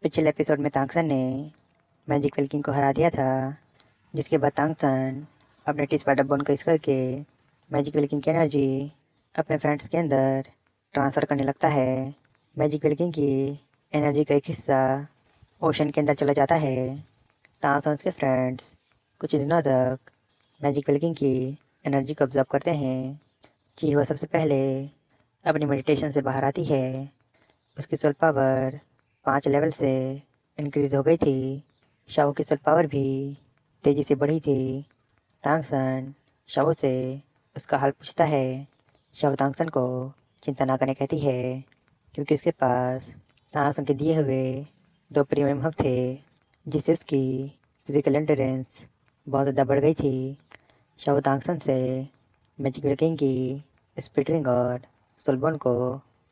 पिछले एपिसोड में तांगसन ने मैजिक वेलकिंग को हरा दिया था, जिसके बाद तांगसन अपने टी स्पाइडर बोन को यूज़ करके मैजिक वेलकिंग की एनर्जी अपने फ्रेंड्स के अंदर ट्रांसफ़र करने लगता है। मैजिक वेलकिंग की एनर्जी का एक हिस्सा ओशन के अंदर चला जाता है। तांगसन और उसके फ्रेंड्स कुछ दिनों तक मैजिक वेलकिंग की एनर्जी को ऑब्जर्व करते हैं। चीहो सबसे पहले अपनी मेडिटेशन से बाहर आती है। उसकी सोल पावर 5 लेवल से इंक्रीज़ हो गई थी। शाओ की सोल पावर भी तेज़ी से बढ़ी थी। तांगसन शाओ से उसका हाल पूछता है। शाओ तांगसन को चिंता ना करने कहती है, क्योंकि उसके पास तांगसन के दिए हुए 2 प्रीमियम हब थे, जिससे उसकी फिजिकल एंड्योरेंस बहुत ज़्यादा बढ़ गई थी। शाओ तांगसन से मैजिक वेलकिंग की स्पिरिट रिंग और सोलबोन को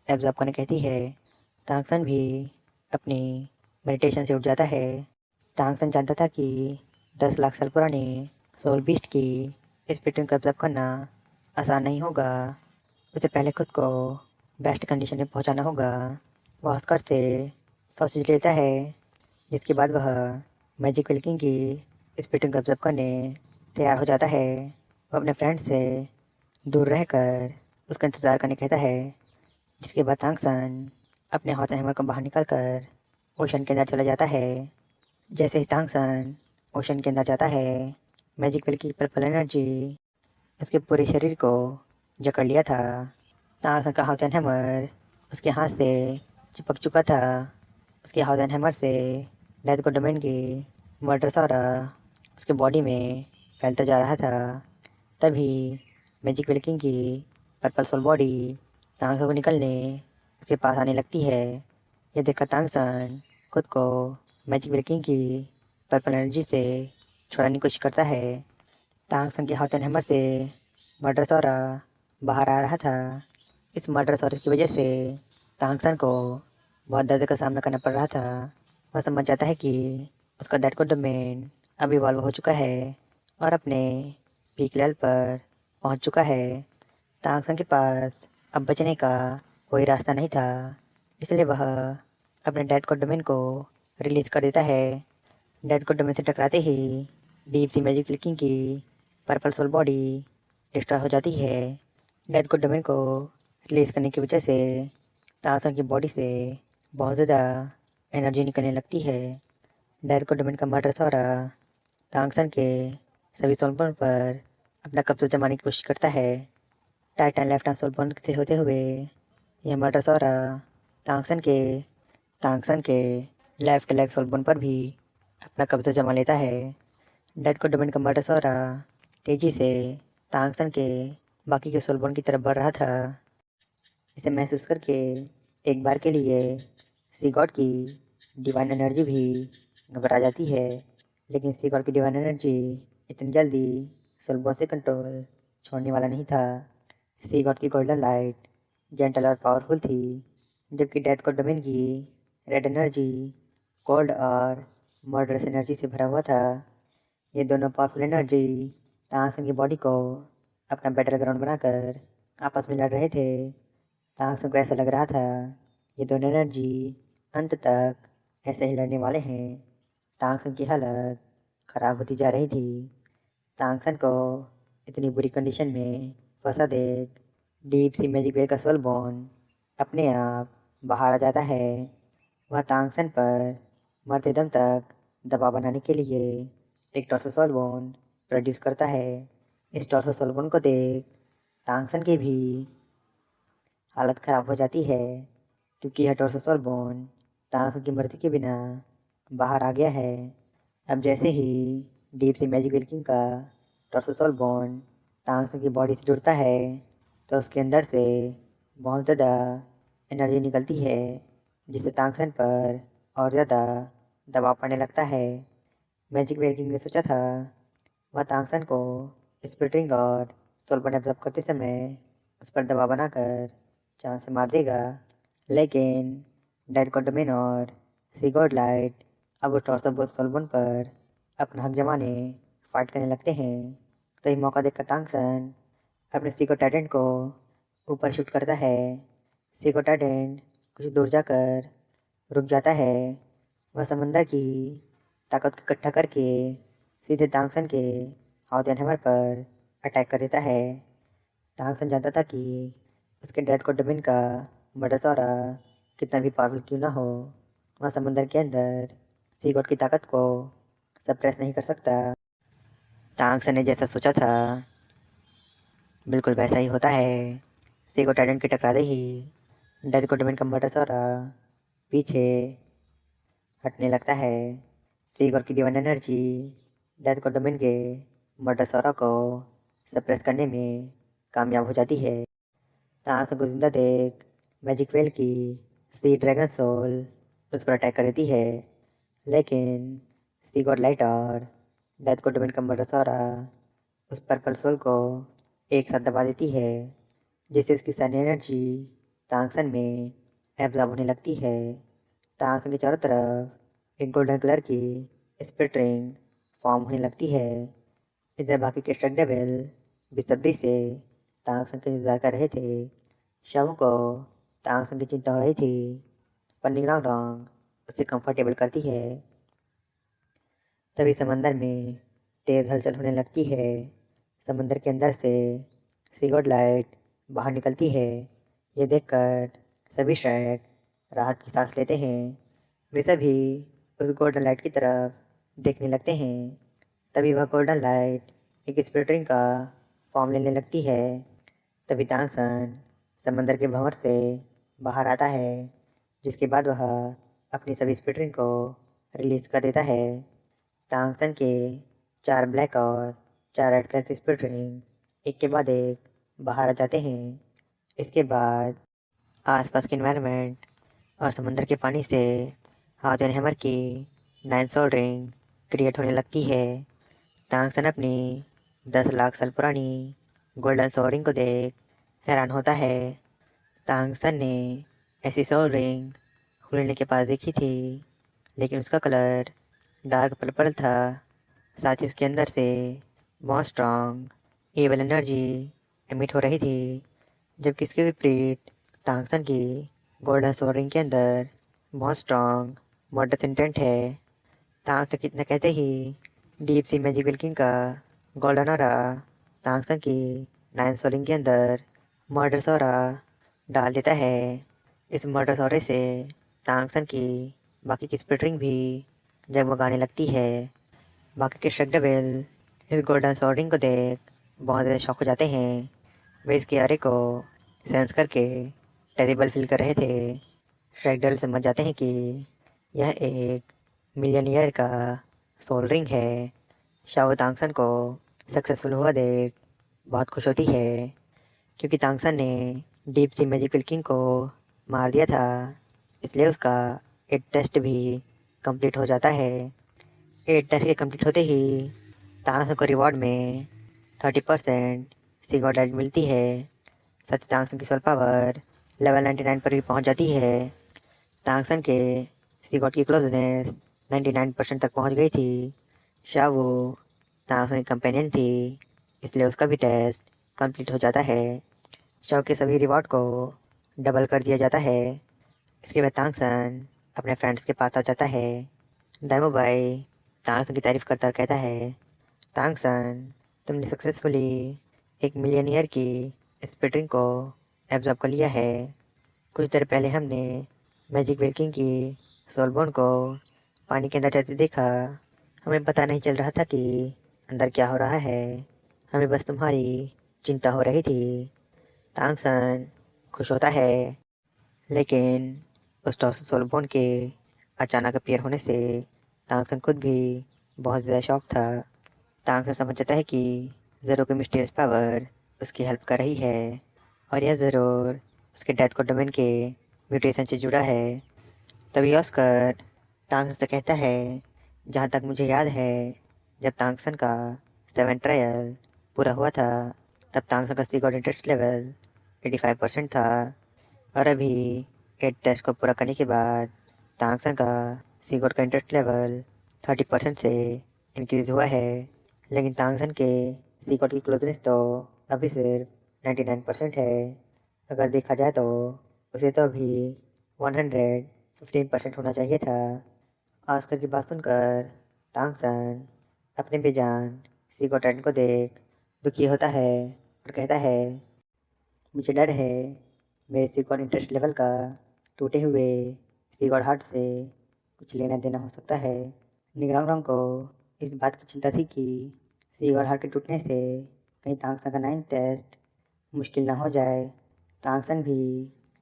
एब्जॉर्ब करने कहती है। तांगसन भी अपनी मेडिटेशन से उठ जाता है। तांगसन जानता था कि 10 लाख साल पुराने सोल बीस्ट की स्पिरिट को ऑब्जर्व करना आसान नहीं होगा। उसे पहले खुद को बेस्ट कंडीशन में पहुंचाना होगा। वह ऑस्कर से सॉसेज लेता है, जिसके बाद वह मैजिक वेलकिंग की स्पिरिट को ऑब्जर्व करने तैयार हो जाता है। वह अपने फ्रेंड से दूर रहकर उसका इंतज़ार करने कहता है, जिसके बाद तांगसन अपने हॉट हैमर को बाहर निकाल कर ओशन के अंदर चला जाता है। जैसे ही तांगसन ओशन के अंदर जाता है, मैजिक वेल की पर्पल एनर्जी उसके पूरे शरीर को जकड़ लिया था। तांगसन का हॉट हैमर उसके हाथ से चिपक चुका था। उसके हॉट हैमर से डेथ को डोमेन की मर्डर सारा उसके बॉडी में फैलता जा रहा था। तभी मैजिक वेलकिंग की पर्पल सोल बॉडी तांगसन को निकलने उसके पास आने लगती है। यह देखकर तांगसन खुद को मैजिक वेलकिंग की पर्पल एनर्जी से छुड़ाने की कोशिश करता है। तांगसन के हाथ हैमर से मर्डर सौरा बाहर आ रहा था। इस मर्डर सौरे की वजह से तांगसन को बहुत दर्द का सामना करना पड़ रहा था। वह समझ जाता है कि उसका डेथ को डोमेन अब इवॉल्व हो चुका है और अपने पीक लेवल पर पहुंच चुका है। तांगसन के पास अब बचने का कोई रास्ता नहीं था, इसलिए वह अपने डेथ को डोमेन को रिलीज़ कर देता है। डेथ को डोमेन से टकराते ही डीप सी मैजिक क्लिकिंग की पर्पल सोल बॉडी डिस्ट्रॉय हो जाती है। डेथ को डोमेन को रिलीज़ करने की वजह से तांगसन की बॉडी से बहुत ज़्यादा एनर्जी निकलने लगती है। डेथ को डोमेन का मर्डर सौरा तांगसन के सभी सोलबोन पर अपना कब्जा जमाने की कोशिश करता है। टाइटन लेफ्ट आर्म सोलबोन से होते हुए यह मर्डर सौरा तांगसन के लेफ्ट लेग सोलबोन पर भी अपना कब्जा जमा लेता है। डेथ को डोमेन का मर्डर सौरा तेजी से तांगसन के बाकी के सोलबोन की तरफ बढ़ रहा था। इसे महसूस करके एक बार के लिए सी गॉड की डिवाइन एनर्जी भी घबरा जाती है, लेकिन सी गॉड की डिवाइन एनर्जी इतनी जल्दी सोलबोन से कंट्रोल छोड़ने वाला नहीं था। सी गॉड की गोल्डन लाइट जेंटल और पावरफुल थी, जबकि डेथ को डोमेन की रेड एनर्जी कोल्ड और मर्डरस एनर्जी से भरा हुआ था। ये दोनों पावरफुल एनर्जी तांगसन की बॉडी को अपना बैटल ग्राउंड बनाकर आपस में लड़ रहे थे। तांगसन को ऐसा लग रहा था ये दोनों एनर्जी अंत तक ऐसे ही लड़ने वाले हैं। तांगसन की हालत खराब होती जा रही थी। तांगसन को इतनी बुरी कंडीशन में फंसा देख डीप सी मैजिक वेल का सोल बोन अपने आप बाहर आ जाता है। वह तांगसन पर मरते दम तक दबाव बनाने के लिए एक टॉर्सो सोल बोन प्रोड्यूस करता है। इस टॉर्सो सोल बोन को देख तांगसन की भी हालत ख़राब हो जाती है, क्योंकि यह टॉर्सो सोल बोन तांगसन की मर्जी के बिना बाहर आ गया है। अब जैसे ही डीप सी मैजिक वेलकिंग का टॉर्सो सोल बोन तांगसन की बॉडी से जुड़ता है, तो उसके अंदर से बहुत ज़्यादा एनर्जी निकलती है, जिससे तांगसन पर और ज़्यादा दबाव पड़ने लगता है। मैजिक वेलकिंग ने सोचा था वह तांगसन को स्पिरिट रिंग और सोल बोन एब्जॉर्ब करते समय उस पर दबाव बनाकर जान से मार देगा, लेकिन डेथ को डोमेन और सी गॉड लाइट अब उस टॉर्सो सोल बोन पर अपना हक जमाने फाइट करने लगते हैं। तो ये मौका देखकर तांगसन अपने सीको टाइडेंट को ऊपर शूट करता है। सीको टाइडेंट कुछ दूर जाकर रुक जाता है। वह समंदर की ताकत को इकट्ठा करके सीधे तांगसन के हाउतेनहेमर पर अटैक कर देता है। तांगसन जानता था कि उसके डेथ को डबिन का मर्डर सौरा कितना भी पावरफुल क्यों ना हो, वह समंदर के अंदर सी गॉड की ताकत को सप्रेस नहीं कर सकता। तांगसन ने जैसा सोचा था बिल्कुल वैसा ही होता है। सी गॉड टाइटन के टकराते ही डेथ को डबिन का मर्डर सौरा पीछे हटने लगता है। सी गॉड की डिवाइन एनर्जी डेथ को डबिन के मर्डर सौरा को सप्रेस करने में कामयाब हो जाती है। तांगसन को जिंदा देख मैजिक वेल की सी ड्रैगन सोल उस पर अटैक कर देती है, लेकिन सी गॉड लाइट और डेथ को डबिन का मर्डर सौरा उस पर्पल सोल को एक साथ दबा देती है, जिससे उसकी सारी एनर्जी तांगसन में एब्जॉर्ब होने लगती है। तांगसन के चारों तरफ एक गोल्डन कलर की स्पिरिट रिंग फॉर्म होने लगती है। इधर बाकी के स्ट्रक डेविल बेसब्री से तांगसन का इंतजार कर रहे थे। शवों को तांगसन की चिंता हो रही थी, पर निगरान रॉन्ग उसे कंफर्टेबल करती है। तभी समंदर में तेज हलचल होने लगती है। समंदर के अंदर से सी गॉड लाइट बाहर निकलती है। ये देखकर सभी श्रेक राहत की सांस लेते हैं। वे सभी उस गोल्डन लाइट की तरफ देखने लगते हैं। तभी वह गोल्डन लाइट एक स्पिरिट रिंग का फॉर्म लेने लगती है। तभी तांगसन समंदर के भंवर से बाहर आता है, जिसके बाद वह अपनी सभी स्पिरिट रिंग को रिलीज कर देता है। तांगसन के 4 ब्लैक और 4 रेड कलर के स्पिरिट रिंग एक के बाद एक बाहर आ जाते हैं। इसके बाद आसपास के इन्वायरमेंट और समंदर के पानी से हाउतेनहेमर की 9 सोल रिंग क्रिएट होने लगती है। तांगसन अपनी 10 लाख साल पुरानी गोल्डन सोल रिंग को देख हैरान होता है। तांगसन ने ऐसी सोल रिंग हुलिने के पास देखी थी, लेकिन उसका कलर डार्क पर्पल था। साथ ही उसके अंदर से बहुत स्ट्रॉन्ग एवल एनर्जी एमिट हो रही थी, जबकि इसके विपरीत तांगसन की गोल्डन सोल रिंग के अंदर बहुत स्ट्रॉन्ग मर्डर इंटेंट है। तांगसन कितना कहते ही डीप सी मैजिक विल्किंग का गोल्डन ऑरा तांगसन की 9 सोल रिंग के अंदर मर्डर सौरा डाल देता है। इस मर्डर सौरे से तांगसन की बाकी की स्पिरिट रिंग भी जगमगाने लगती है। बाकी के श्रक डेविल इस गोल्डन सोल रिंग को देख बहुत ज़्यादा शॉक हो जाते हैं। वे इसके आरे को सेंस करके टेरिबल फील कर रहे थे। श्रक डेविल समझ जाते हैं कि यह एक मिलियन ईयर का सोल रिंग है। शाओ तांगसन को सक्सेसफुल हुआ देख बहुत खुश होती है, क्योंकि तांगसन ने डीप सी मैजिक विल्किंग को मार दिया था। इसलिए उसका 8 टेस्ट भी कंप्लीट हो जाता है। 8 टेस्ट के कंप्लीट होते ही तांगसन को रिवॉर्ड में 30% सी गॉड लाइट मिलती है। साथ ही तांगसन की सोल पावर लेवल 99 पर भी पहुंच जाती है। तांगसन के सी गॉड की क्लोजनेस 99% तक पहुंच गई थी। शावू तांगसन की कंपेनियन थी, इसलिए उसका भी टेस्ट कंप्लीट हो जाता है। शाव के सभी रिवॉर्ड को डबल कर दिया जाता है। इसके बाद तांगसन अपने फ्रेंड्स के पास आ जाता है। दाइमो भाई तांगसन की तारीफ करता कहता है, तांगसन तुमने सक्सेसफुली 1 मिलियन ईयर की स्पिरिट को एब्जॉर्ब कर लिया है। कुछ देर पहले हमने मैजिक विल्किंग की सोलबोन को पानी के अंदर जाते देखा। हमें पता नहीं चल रहा था कि अंदर क्या हो रहा है, हमें बस तुम्हारी चिंता हो रही थी। तांगसन खुश होता है, लेकिन उस सोलबोन के अचानक अपीयर होने से तांगसन खुद भी बहुत ज़्यादा शॉक था। तांगसन समझ जाता है कि ज़रो की मिस्टीरियस पावर उसकी हेल्प कर रही है, और यह ज़रूर उसके डेथ को डोमेन के म्यूटेशन से जुड़ा है। तभी ऑस्कर तांगसन से कहता है, जहाँ तक मुझे याद है जब तांगसन का 7 ट्रायल पूरा हुआ था, तब तांगसन का सी गॉड इंटरेस्ट लेवल 85% था, और अभी 8 टेस्ट को पूरा करने के बाद तांगसन का सी गॉड का इंटरेस्ट लेवल 30% से इंक्रीज़ हुआ है। लेकिन तांगसन के सी गॉड की क्लोजनेस तो अभी सिर्फ 99% है। अगर देखा जाए तो उसे तो अभी 115% होना चाहिए था। ऑस्कर की बात सुनकर तांगसन अपने बेजान सीगो टैलेंट को देख दुखी होता है और कहता है, मुझे डर है मेरे सीगोड इंटरेस्ट लेवल का टूटे हुए सीगोड हार्ट से कुछ लेना देना हो सकता है। निगरांग को इस बात की चिंता थी कि सीगोड हार्ट के टूटने से कहीं तांगसन का 9th टेस्ट मुश्किल ना हो जाए। तांगसन भी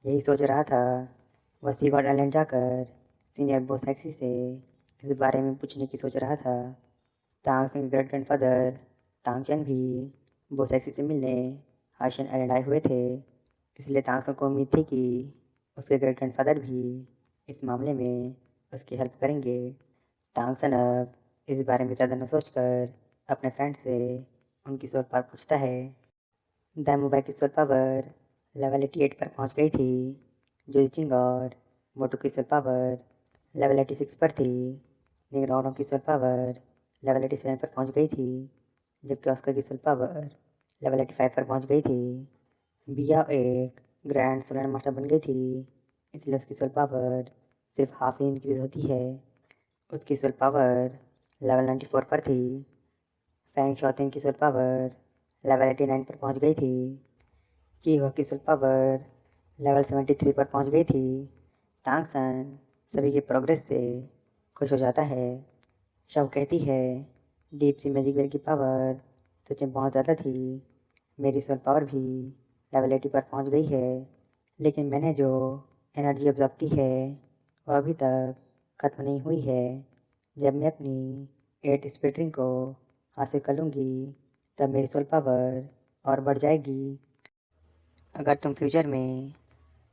यही सोच रहा था। वह सीगोड आइलैंड जाकर सीनियर बोसैक्सी से इस बारे में पूछने की सोच रहा था। तांगसन के ग्रेट ग्रैंडफादर तांगचेन भी बोसैक्सी से मिलने हाशियन आइलैंड आए हुए थे, इसलिए तांगसन को उम्मीद थी कि उसके ग्रेट ग्रैंडफादर भी इस मामले में उसकी हेल्प करेंगे। तांगसन अब इस बारे में ज़्यादा न सोचकर अपने फ्रेंड से उनकी सोल पावर पूछता है। दामुबाई की सोल पावर लेवल 88 पर पहुंच गई थी। जुइचिंग और मोटू की सोल पावर लेवल 86 पर थी। निगरानों की सोल पावर लेवल 87 पर पहुंच गई थी, जबकि ऑस्कर की सोल पावर लेवल 85 पर पहुंच गई थी। बिया एक ग्रैंड सोलर मास्टर बन गई थी, इसलिए उसकी सोल पावर सिर्फ हाफ ही इंक्रीज होती है। उसकी सोल पावर लेवल 94 पर थी। फैंग शॉथिंग की सोल पावर लेवल 89 पर पहुंच गई थी। चीहुआ की सोल पावर लेवल 73 पर पहुंच गई थी। तांगसन सभी की प्रोग्रेस से खुश हो जाता है। शव कहती है, डीप सी मैजिक वेल की पावर सच में बहुत ज़्यादा थी। मेरी सोल पावर भी लेवल 80 पर पहुंच गई है, लेकिन मैंने जो एनर्जी ऑब्जर्व की है वह अभी तक ख़त्म नहीं हुई है। जब मैं अपनी 8th स्पिरिट रिंग को हासिल कर लूँगी तब मेरी सोल पावर और बढ़ जाएगी। अगर तुम फ्यूचर में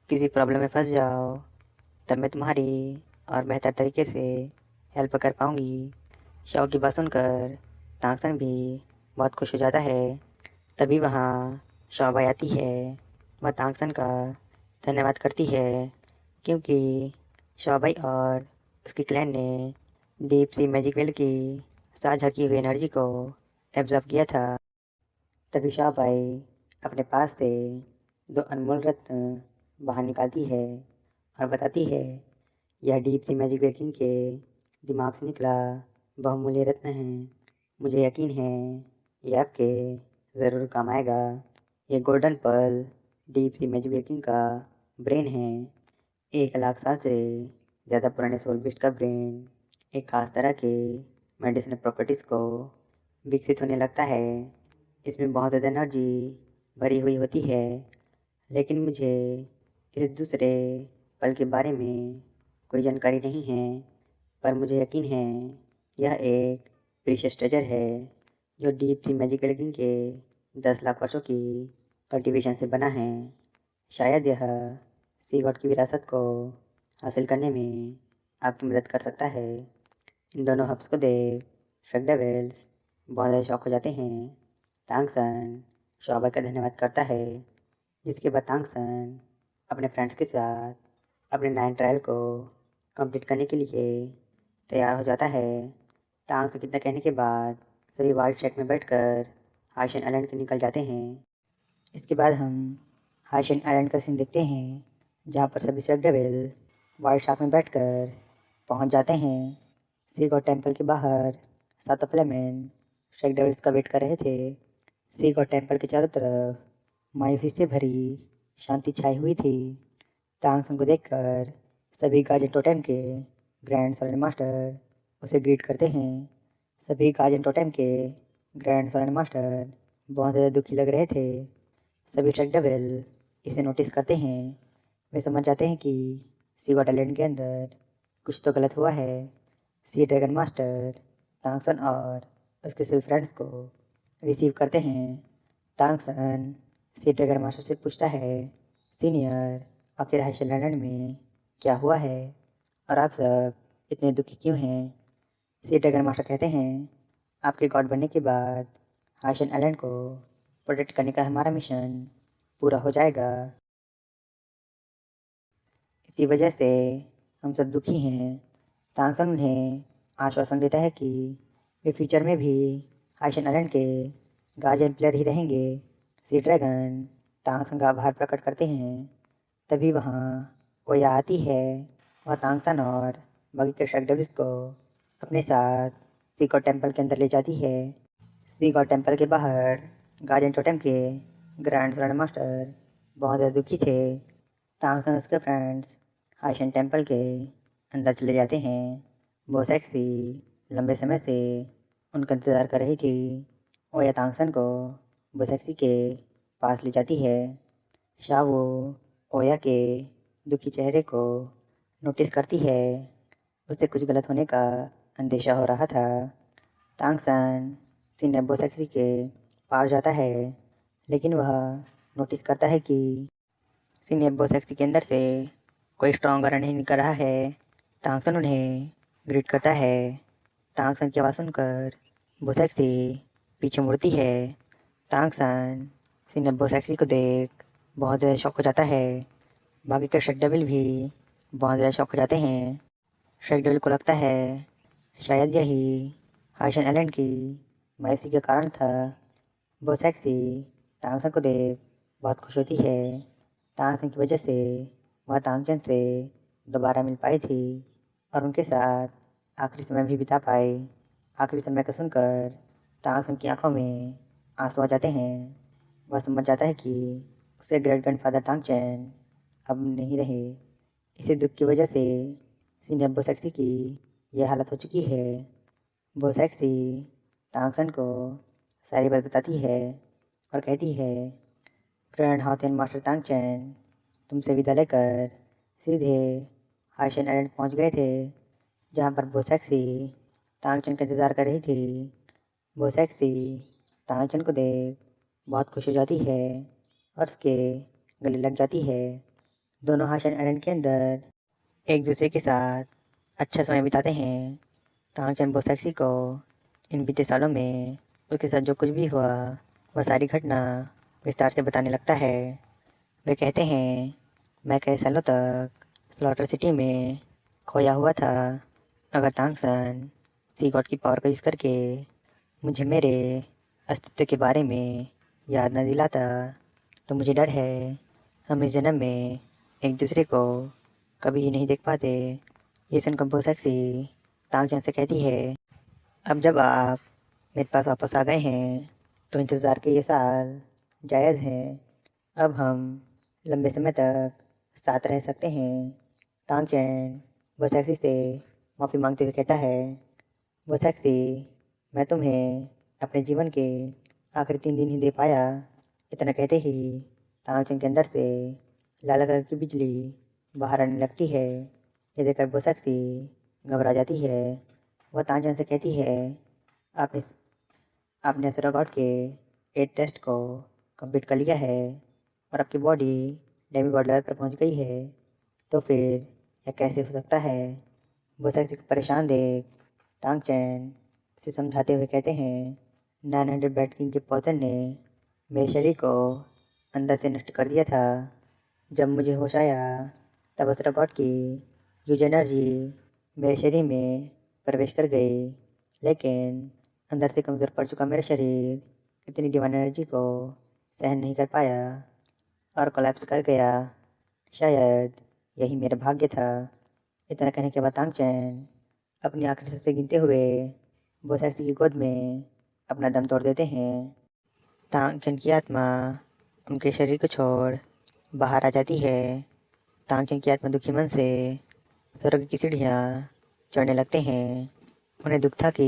किसी प्रॉब्लम में फंस जाओ तब मैं तुम्हारी और बेहतर तरीके से हेल्प कर पाऊँगी। शव की बात सुनकर तांगसन भी बहुत खुश हो जाता है। तभी वहाँ शोभाई आती है। वह तांगसन का धन्यवाद करती है क्योंकि शोभाई और उसकी क्लैन ने डीप सी मैजिक वेल की साझा की हुई एनर्जी को एब्जॉर्ब किया था। तभी शोभाई अपने पास से 2 अनमोल रत्न बाहर निकालती है और बताती है, यह डीप सी मैजिक वेल के दिमाग से निकला बहुमूल्य रत्न है। मुझे यकीन है ये आपके ज़रूर काम आएगा। ये golden pearl deep sea magic well का ब्रेन है। 1 लाख साल से ज़्यादा पुराने सोल बिस्ट का ब्रेन एक खास तरह के मेडिसिनल प्रॉपर्टीज़ को विकसित होने लगता है। इसमें बहुत ज़्यादा एनर्जी भरी हुई होती है, लेकिन मुझे इस दूसरे पल के बारे में कोई जानकारी नहीं है, पर मुझे यकीन है यह एक प्रीशियस ट्रेजर है जो डीप सी मैजिक वेल के 10 लाख वर्षों की कल्टीवेशन से बना है। शायद यह सी गॉड की विरासत को हासिल करने में आपकी मदद कर सकता है। इन दोनों हब्स को देख श्रग डेविल्स बहुत ज़्यादा शॉक हो जाते हैं। तांगसन शोभा का धन्यवाद करता है, जिसके बाद तांगसन अपने फ्रेंड्स के साथ अपने 9 ट्रायल को कंप्लीट करने के लिए तैयार हो जाता है। तांगसन कितना कहने के बाद सभी वाइट शेक में बैठकर हाशियन आइलैंड के निकल जाते हैं। इसके बाद हम हाशियन आइलैंड का सीन देखते हैं, जहाँ पर सभी श्रग डेविल वाइट शार्क में बैठकर पहुँच जाते हैं। सी गॉड टेम्पल के बाहर 7 ऑफ लेमन श्रग डेविल्स का वेट कर रहे थे। सी गॉड टेम्पल के चारों तरफ मायूसी से भरी शांति छाई हुई थी। तांगसन को देखकर सभी गार्जियन टोटेम के ग्रैंड सोलन मास्टर उसे ग्रीट करते हैं। सभी गार्जियन टोटेम के ग्रैंड सोलन मास्टर बहुत ज़्यादा दुखी लग रहे थे। सभी ट्रक डेविल इसे नोटिस करते हैं। वे समझ जाते हैं कि सी गॉड आइलैंड के अंदर कुछ तो गलत हुआ है। सी ड्रैगन मास्टर तांगसन और उसके सभी फ्रेंड्स को रिसीव करते हैं। तांगसन सी ड्रैगन मास्टर से पूछता है, सीनियर, आखिर हाशियन आइलैंड में क्या हुआ है और आप सब इतने दुखी क्यों हैं? सी ड्रैगन मास्टर कहते हैं, आपके गॉड बनने के बाद हाशियन आइलैंड को प्रोटेक्ट करने का हमारा मिशन पूरा हो जाएगा। इसी वजह से हम सब दुखी हैं। तांगसन उन्हें आश्वासन देता है कि वे फ्यूचर में भी हाशियन आइलैंड के गार्जियन प्लेयर ही रहेंगे। सी ड्रैगन तांगसन का आभार प्रकट करते हैं। तभी वहाँ ओया आती है। वह तांगसन और बाकी के शेख डेविल्स को अपने साथ सीगॉड टेम्पल के अंदर ले जाती है। सीगॉड टेम्पल के बाहर गार्डियन टोटेम के ग्रैंड ग्रैंड मास्टर बहुत ज़्यादा दुखी थे। तांगसन और उसके फ्रेंड्स हाइशन टेम्पल के अंदर चले जाते हैं। वो सेक्सी लंबे समय से उनका इंतज़ार कर रही थी। ओया तांगसन को वो सेक्सी के पास ले जाती है। शावो ओया के दुखी चेहरे को नोटिस करती है। उससे कुछ गलत होने का अंदेशा हो रहा था। तांगसन सिनेबो सेक्सी के पास जाता है, लेकिन वह नोटिस करता है कि सिनेबो सेक्सी के अंदर से कोई स्ट्रॉन्ग रन नहीं निकल रहा है। तांगसन उन्हें ग्रीट करता है। तांगसन की आवाज़ सुनकर वो सेक्सी पीछे मुड़ती है। तांगसन सिनेबो सेक्सी को देख बहुत ज़्यादा शॉक हो जाता है। बाकी के शेख डेविल भी बहुत ज़्यादा शॉक हो जाते हैं। शेख डेविल को लगता है शायद यही हाइशन आइलैंड की मायूसी के कारण था। वो सेक्सी तांगसन को देख बहुत खुश होती है। तांगसन की वजह से वह तांगचन से दोबारा मिल पाई थी और उनके साथ आखिरी समय भी बिता पाए। आखिरी समय को सुनकर तांगसन की आंखों में आंसू आ जाते हैं। वह समझ जाता है कि उसके ग्रेट ग्रैंडफादर तांगचन अब नहीं रहे। इसी दुख की वजह से सिनेबो सेक्सी की यह हालत हो चुकी है। वो सेक्सी तांगसन को सारी बात बताती है और कहती है, ग्रैंड हाउथियन मास्टर तांगचन तुमसे विदा लेकर सीधे हाइशन आइलैंड पहुंच गए थे, जहां पर वो सेक्सी तांगचन का इंतज़ार कर रही थी। वो सेक्सी तांगचन को देख बहुत खुश हो जाती है और उसके गले लग जाती है। दोनों हाइशन आइलैंड के अंदर एक दूसरे के साथ अच्छा समय बिताते हैं। तांगचन वो सेक्सी को इन बीते सालों में उसके साथ जो कुछ भी हुआ वह सारी घटना विस्तार से बताने लगता है। वे कहते हैं, मैं कई सालों तक स्लॉटर सिटी में खोया हुआ था। अगर तांगसन सी गॉड की पावर का यूज़ करके मुझे मेरे अस्तित्व के बारे में याद न दिलाता तो मुझे डर है हम इस जन्म में एक दूसरे को कभी नहीं देख पाते। ये सुनकर वो सेक्सी तांगचन से कहती है, अब जब आप मेरे पास वापस आ गए हैं तो इंतज़ार के ये साल जायज़ हैं। अब हम लंबे समय तक साथ रह सकते हैं। तांगचन वो सेक्सी से माफ़ी मांगते हुए कहता है, वो सेक्सी मैं तुम्हें अपने जीवन के आखिरी 3 दिन ही दे पाया। इतना कहते ही तांगचन के अंदर से लाल कलर की बिजली बाहर आने लगती है। ये देखकर वो सेक्सी घबरा जाती है। वह तांगचन से कहती है, आपने आपने असुरा गॉड के 8 टेस्ट को कंप्लीट कर लिया है और आपकी बॉडी डेमी गॉड लेवल पर पहुंच गई है, तो फिर यह कैसे हो सकता है। वो सेक्सी को परेशान देख तांगचन उसे समझाते हुए कहते हैं, 900 बैट किंग के पॉइजन ने मेरे शरीर को अंदर से नष्ट कर दिया था। जब मुझे होश आया तब असुरा गॉड की यूज एनर्जी मेरे शरीर में प्रवेश कर गई, लेकिन अंदर से कमज़ोर पड़ चुका मेरा शरीर इतनी डिवाइन एनर्जी को सहन नहीं कर पाया और कोलैप्स कर गया। शायद यही मेरा भाग्य था। इतना कहने के बाद तांगचन अपनी आखिरी सांसें गिनते हुए वो सेक्सी की गोद में अपना दम तोड़ देते हैं। तांगचन की आत्मा उनके शरीर को छोड़ बाहर आ जाती है। तांगचन की आत्मा दुखी मन से स्वर्ग की सीढ़ियाँ चढ़ने लगते हैं। उन्हें दुख था कि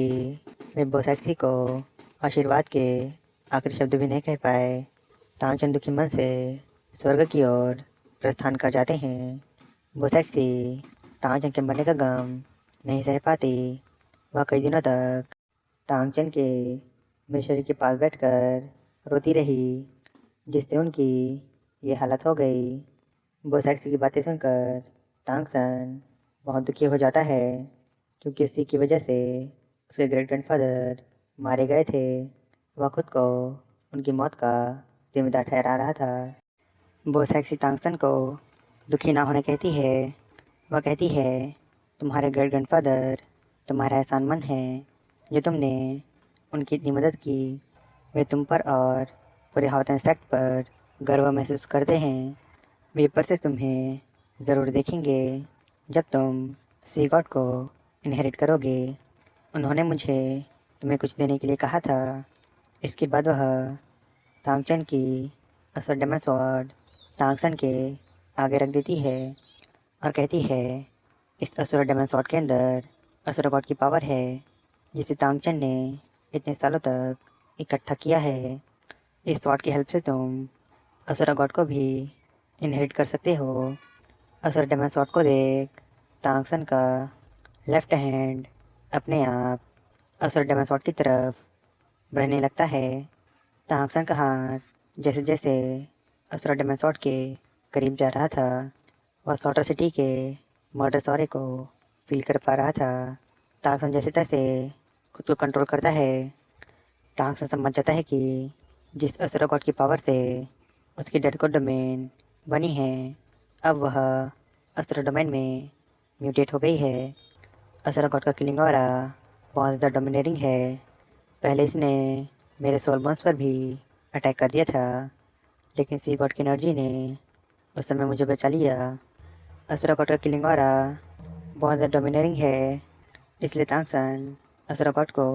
वे वो सेक्सी को आशीर्वाद के आखिरी शब्द भी नहीं कह पाए। तांगचन दुखी मन से स्वर्ग की ओर प्रस्थान कर जाते हैं। वो सेक्सी तांगचन के मरने का गम नहीं सह पाती। वह कई दिनों तक तांगचन के मेरे शरीर के पास बैठकर रोती रही, जिससे उनकी ये हालत हो गई। वो सेक्सी की बातें सुनकर तांगसन बहुत दुखी हो जाता है, क्योंकि उसी की वजह से उसके ग्रेट ग्रैंडफादर मारे गए थे। वह खुद को उनकी मौत का जिम्मेदार ठहरा रहा था। वो सेक्सी तांगसन को दुखी ना होने कहती है। वह कहती है, तुम्हारे ग्रेट ग्रैंडफादर तुम्हारा एहसानमंद हैं, जो तुमने उनकी इतनी मदद की। वे तुम पर और पूरे हाउतन सेक्ट पर गर्व महसूस करते हैं। वे पर से तुम्हें ज़रूर देखेंगे जब तुम सी गॉड को इनहेरिट करोगे। उन्होंने मुझे तुम्हें कुछ देने के लिए कहा था। इसके बाद वह तांगचन की असुर डेमन स्वॉर्ड तांगसन के आगे रख देती है और कहती है, इस असुर डेमन स्वॉर्ड के अंदर असुर गॉड की पावर है जिसे तांगचन ने इतने सालों तक इकट्ठा किया है। इस स्वॉर्ड की हेल्प से तुम असुर गॉड को भी इनहेरिट कर सकते हो। असुर डेमन स्वॉर्ड को देख तांगसन का लेफ्ट हैंड अपने आप असुर डेमन स्वॉर्ड की तरफ बढ़ने लगता है। तांगसन का हाथ जैसे जैसे असुर डेमन स्वॉर्ड के करीब जा रहा था, वह सॉर्टर सिटी के मर्डर सॉरे को फील कर पा रहा था। तांगसन जैसे तैसे खुद को कंट्रोल करता है। तांगसन समझ जाता है कि जिस असुर गॉड की पावर से उसकी डेथ को डोमेन बनी है, अब वह असुर डोमेन में म्यूटेट हो गई है। असुर गॉड का किलिंग ऑरा बहुत ज़्यादा डोमिनेटिंग है। पहले इसने मेरे सोल बोन्स पर भी अटैक कर दिया था, लेकिन सी गॉड की एनर्जी ने उस समय मुझे बचा लिया। असुर गॉड का किलिंग ऑरा बहुत ज़्यादा डोमिनेटिंग है, इसलिए तांगसन असुर गॉड को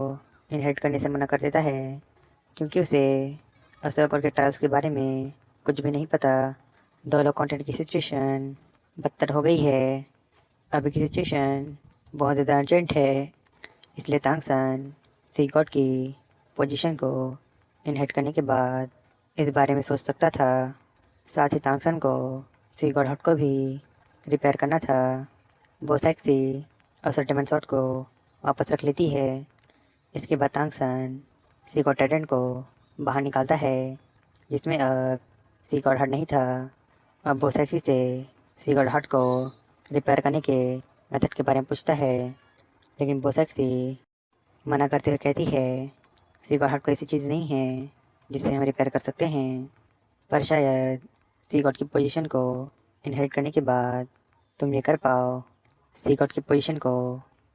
इनहेरिट करने से मना कर देता है, क्योंकि उसे असुर गॉड के ट्रायल्स के बारे में कुछ भी नहीं पता। दोनों कॉन्टेंट की सिचुएशन बदतर हो गई है। अभी की सिचुएशन बहुत ज़्यादा अर्जेंट है, इसलिए तांगसन सी गॉड की पोजीशन को इनहेरिट करने के बाद इस बारे में सोच सकता था। साथ ही तांगसन को सी गॉड हट को भी रिपेयर करना था। वो सेक्सी असुर डेमन स्वॉर्ड को वापस रख लेती है। इसके बाद तांगसन सी गॉड ट्राइडेंट को बाहर निकालता है, जिसमें अब सी गॉड हट नहीं था। अब वो सेक्सी से सी गॉड हट को रिपेयर करने के मेथड के बारे में पूछता है, लेकिन वो सेक्सी मना करते हुए कहती है, सी गॉड हट कोई ऐसी चीज़ नहीं है जिसे हम रिपेयर कर सकते हैं। पर शायद सी गॉड की पोजीशन को इनहेरिट करने के बाद तुम ये कर पाओ। सी गॉड की पोजीशन को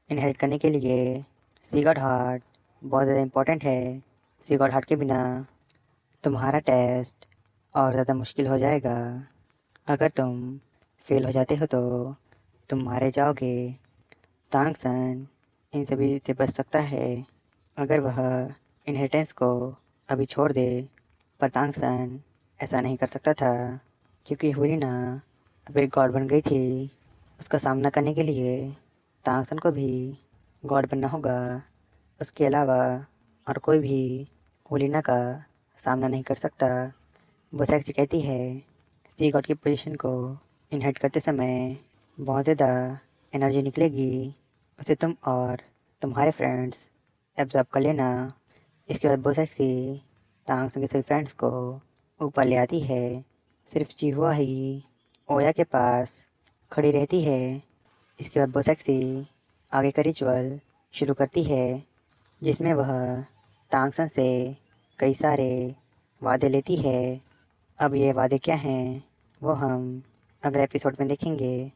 इनहेरिट करने के लिए सी गॉड हार्ट बहुत ज़्यादा इम्पोर्टेंट है। सी गॉड हार्ट के बिना तुम्हारा टेस्ट और ज़्यादा मुश्किल हो जाएगा। अगर तुम फेल हो जाते हो तो तुम मारे जाओगे। तांगसन इन सभी से बच सकता है अगर वह इनहेरिटेंस को अभी छोड़ दे, पर तांगसन ऐसा नहीं कर सकता था, क्योंकि हुलिना अब एक गॉड बन गई थी। उसका सामना करने के लिए तांगसन को भी गॉड बनना होगा। उसके अलावा और कोई भी हुलिना का सामना नहीं कर सकता। वो सेक्सी कहती है, सी गॉड की पोजीशन को इनहेरिट करते समय बहुत ज़्यादा एनर्जी निकलेगी, उसे तुम और तुम्हारे फ्रेंड्स एब्जॉर्ब कर लेना। इसके बाद वो सेक्सी तांगसन के सभी फ्रेंड्स को ऊपर ले आती है। सिर्फ चिहुआ ही ओया के पास खड़ी रहती है। इसके बाद वो सेक्सी आगे का रिचुअल शुरू करती है, जिसमें वह तांगसन से कई सारे वादे लेती है। अब ये वादे क्या हैं वो हम अगले एपिसोड में देखेंगे।